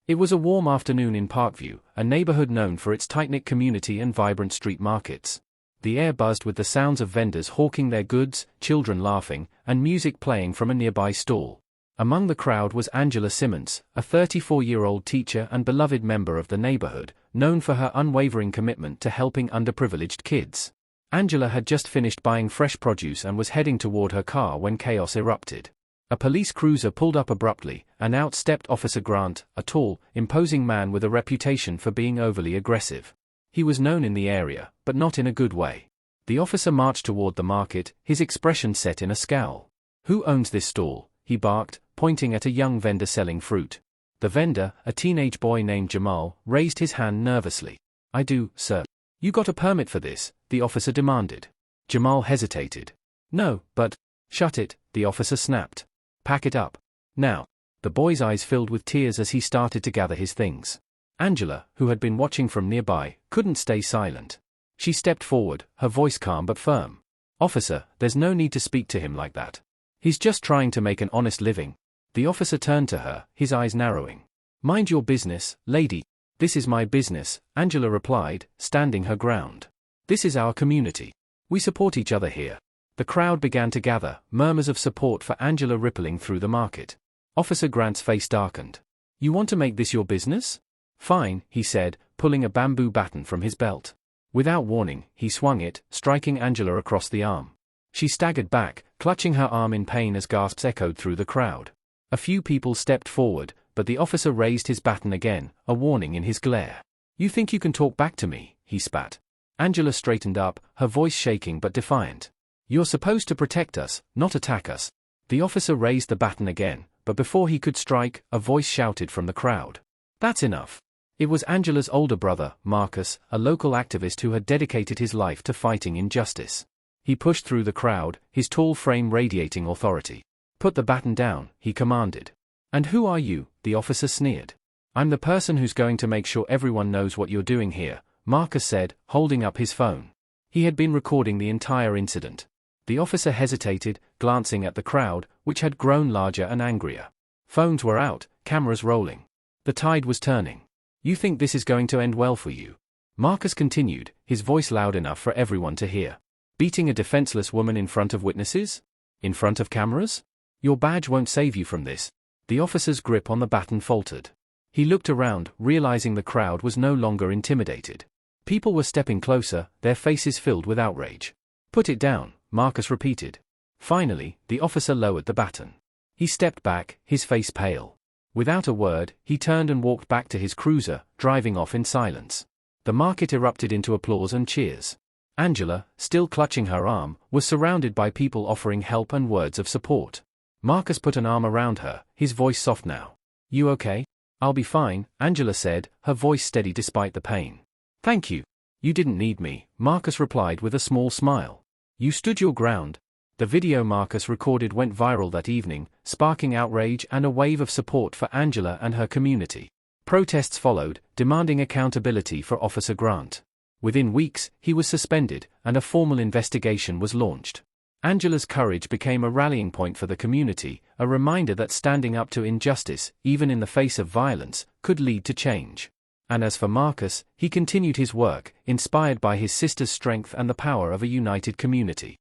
It was a warm afternoon in Parkview, a neighborhood known for its tight-knit community and vibrant street markets. The air buzzed with the sounds of vendors hawking their goods, children laughing, and music playing from a nearby stall. Among the crowd was Angela Simmons, a 34-year-old teacher and beloved member of the neighborhood, known for her unwavering commitment to helping underprivileged kids. Angela had just finished buying fresh produce and was heading toward her car when chaos erupted. A police cruiser pulled up abruptly, and out stepped Officer Grant, a tall, imposing man with a reputation for being overly aggressive. He was known in the area, but not in a good way. The officer marched toward the market, his expression set in a scowl. "Who owns this stall?" he barked, pointing at a young vendor selling fruit. The vendor, a teenage boy named Jamal, raised his hand nervously. "I do, sir." "You got a permit for this?" the officer demanded. Jamal hesitated. "No, but—" "Shut it," the officer snapped. "Pack it up. Now." The boy's eyes filled with tears as he started to gather his things. Angela, who had been watching from nearby, couldn't stay silent. She stepped forward, her voice calm but firm. "Officer, there's no need to speak to him like that. He's just trying to make an honest living." The officer turned to her, his eyes narrowing. "Mind your business, lady." "This is my business," Angela replied, standing her ground. "This is our community. We support each other here." The crowd began to gather, murmurs of support for Angela rippling through the market. Officer Grant's face darkened. "You want to make this your business? Fine," he said, pulling a bamboo baton from his belt. Without warning, he swung it, striking Angela across the arm. She staggered back, clutching her arm in pain as gasps echoed through the crowd. A few people stepped forward, but the officer raised his baton again, a warning in his glare. "You think you can talk back to me?" he spat. Angela straightened up, her voice shaking but defiant. "You're supposed to protect us, not attack us." The officer raised the baton again, but before he could strike, a voice shouted from the crowd. "That's enough." It was Angela's older brother, Marcus, a local activist who had dedicated his life to fighting injustice. He pushed through the crowd, his tall frame radiating authority. "Put the baton down," he commanded. "And who are you?" the officer sneered. "I'm the person who's going to make sure everyone knows what you're doing here," Marcus said, holding up his phone. He had been recording the entire incident. The officer hesitated, glancing at the crowd, which had grown larger and angrier. Phones were out, cameras rolling. The tide was turning. "You think this is going to end well for you?" Marcus continued, his voice loud enough for everyone to hear. "Beating a defenseless woman in front of witnesses? In front of cameras? Your badge won't save you from this." The officer's grip on the baton faltered. He looked around, realizing the crowd was no longer intimidated. People were stepping closer, their faces filled with outrage. "Put it down," Marcus repeated. Finally, the officer lowered the baton. He stepped back, his face pale. Without a word, he turned and walked back to his cruiser, driving off in silence. The market erupted into applause and cheers. Angela, still clutching her arm, was surrounded by people offering help and words of support. Marcus put an arm around her, his voice soft now. "You okay?" "I'll be fine," Angela said, her voice steady despite the pain. "Thank you. You didn't need me," Marcus replied with a small smile. "You stood your ground." The video Marcus recorded went viral that evening, sparking outrage and a wave of support for Angela and her community. Protests followed, demanding accountability for Officer Grant. Within weeks, he was suspended, and a formal investigation was launched. Angela's courage became a rallying point for the community, a reminder that standing up to injustice, even in the face of violence, could lead to change. And as for Marcus, he continued his work, inspired by his sister's strength and the power of a united community.